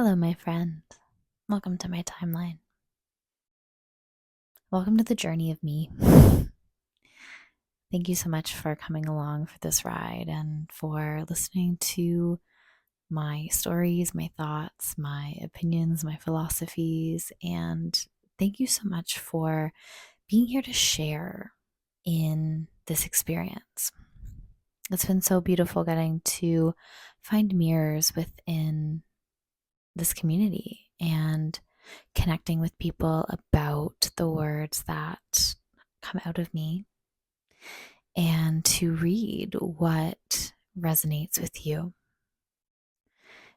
Hello, my friend. Welcome to my timeline. Welcome to the journey of me. Thank you so much for coming along for this ride and for listening to my stories, my thoughts, my opinions, my philosophies. And thank you so much for being here to share in this experience. It's been so beautiful getting to find mirrors within this community and connecting with people about the words that come out of me and to read what resonates with you.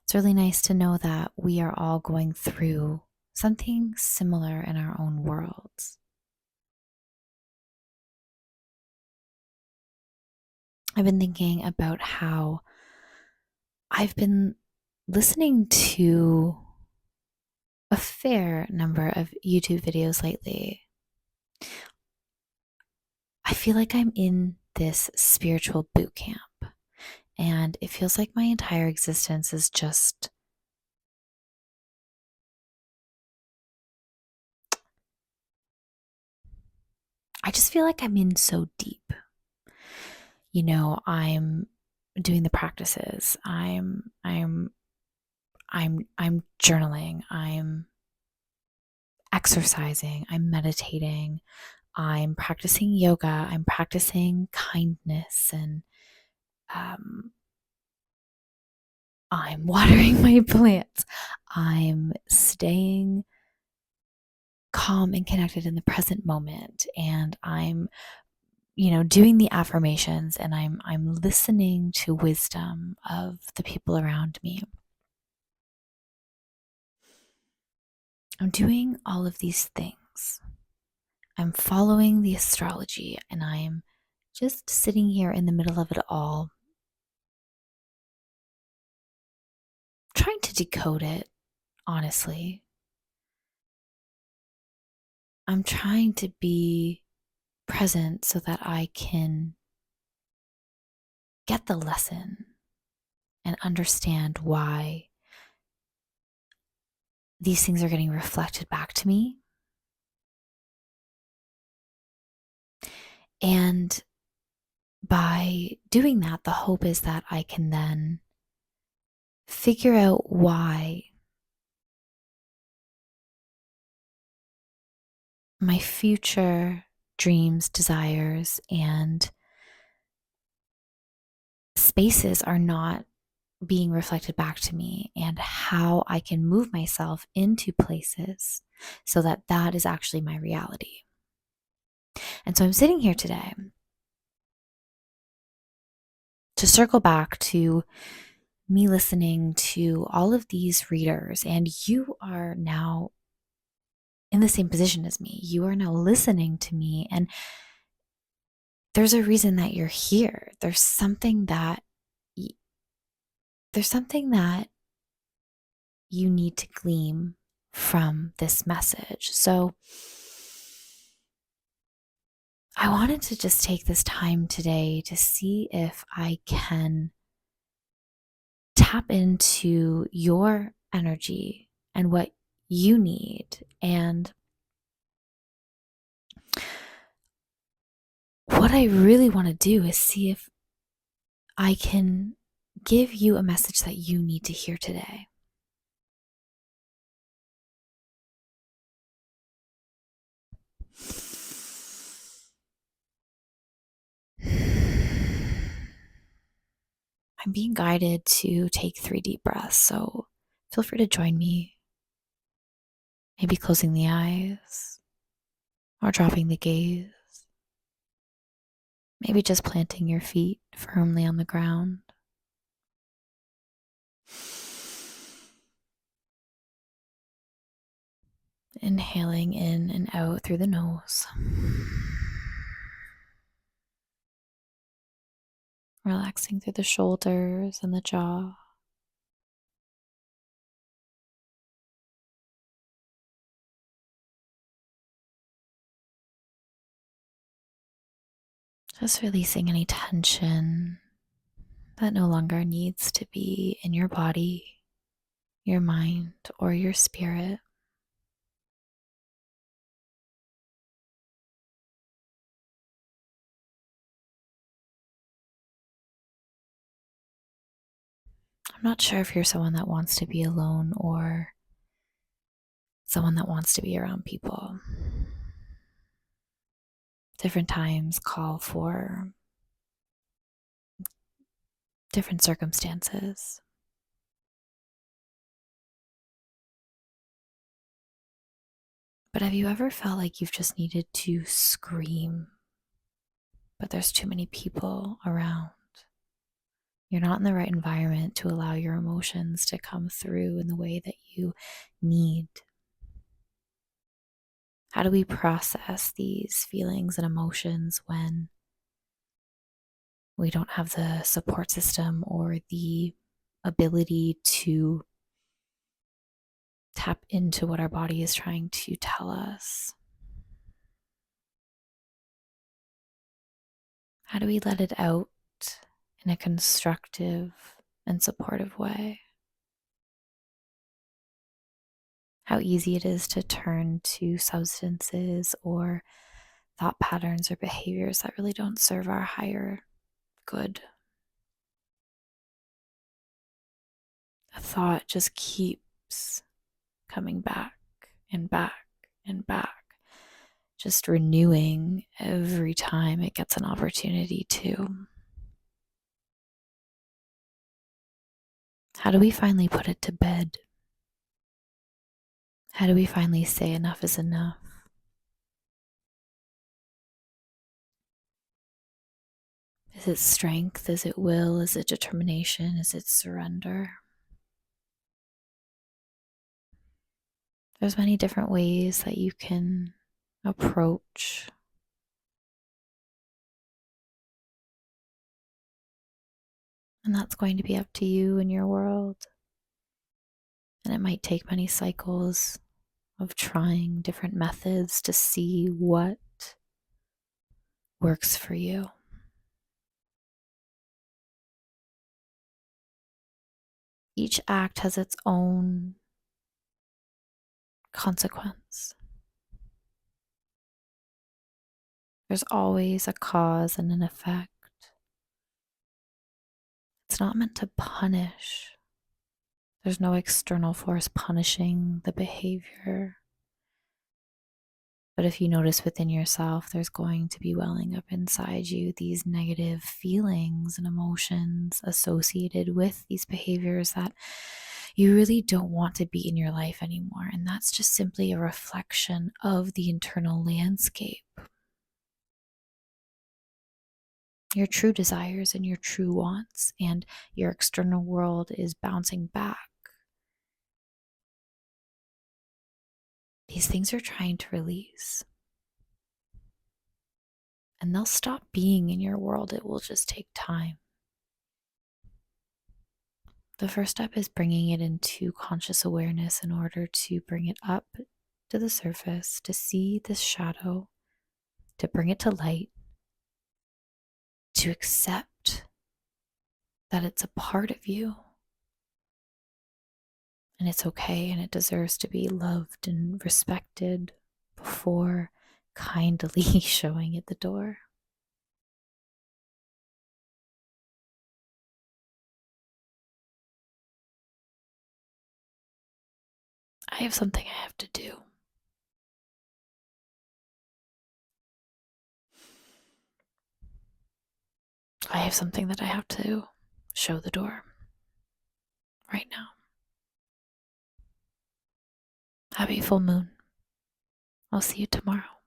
It's really nice to know that we are all going through something similar in our own worlds. I've been thinking about how I've been listening to a fair number of YouTube videos lately. I feel like I'm in this spiritual boot camp, and it feels like my entire existence is just I just feel like I'm in so deep. I'm doing the practices. I'm journaling. I'm exercising. I'm meditating. I'm practicing yoga. I'm practicing kindness, and I'm watering my plants. I'm staying calm and connected in the present moment, and I'm doing the affirmations, and I'm listening to wisdom of the people around me. I'm doing all of these things. I'm following the astrology, and I'm just sitting here in the middle of it all, trying to decode it, honestly. I'm trying to be present so that I can get the lesson and understand why these things are getting reflected back to me. And by doing that, the hope is that I can then figure out why my future dreams, desires, and spaces are not being reflected back to me, and how I can move myself into places so that that is actually my reality. And so I'm sitting here today to circle back to me listening to all of these readers, and you are now in the same position as me. You are now listening to me, and there's a reason that you're here. There's something that you need to glean from this message. So I wanted to just take this time today to see if I can tap into your energy and what you need. And what I really want to do is see if I can give you a message that you need to hear today. I'm being guided to take 3 deep breaths, so feel free to join me. Maybe closing the eyes or dropping the gaze. Maybe just planting your feet firmly on the ground. Inhaling in and out through the nose. Relaxing through the shoulders and the jaw. Just releasing any tension that no longer needs to be in your body. your mind, or your spirit. I'm not sure if you're someone that wants to be alone or someone that wants to be around people. Different times call for different circumstances. But have you ever felt like you've just needed to scream, but there's too many people around? You're not in the right environment to allow your emotions to come through in the way that you need. How do we process these feelings and emotions when we don't have the support system or the ability to tap into what our body is trying to tell us? How do we let it out in a constructive and supportive way? How easy it is to turn to substances or thought patterns or behaviors that really don't serve our higher good. A thought just keeps coming back and back and back, just renewing every time it gets an opportunity to. How do we finally put it to bed? How do we finally say enough is enough? Is it strength? Is it will? Is it determination? Is it surrender? There's many different ways that you can approach and that's going to be up to you and your world. And it might take many cycles of trying different methods to see what works for you. Each act has its own consequence. There's always a cause and an effect. It's not meant to punish. There's no external force punishing the behavior. But if you notice within yourself, there's going to be welling up inside you these negative feelings and emotions associated with these behaviors that you really don't want to be in your life anymore. And that's just simply a reflection of the internal landscape. Your true desires and your true wants, and your external world is bouncing back. These things are trying to release. And they'll stop being in your world. It will just take time. The first step is bringing it into conscious awareness in order to bring it up to the surface, to see this shadow, to bring it to light, to accept that it's a part of you. And it's okay and it deserves to be loved and respected before kindly showing it the door. I have something I have to do. I have something that I have to show the door right now. Happy full moon. I'll see you tomorrow.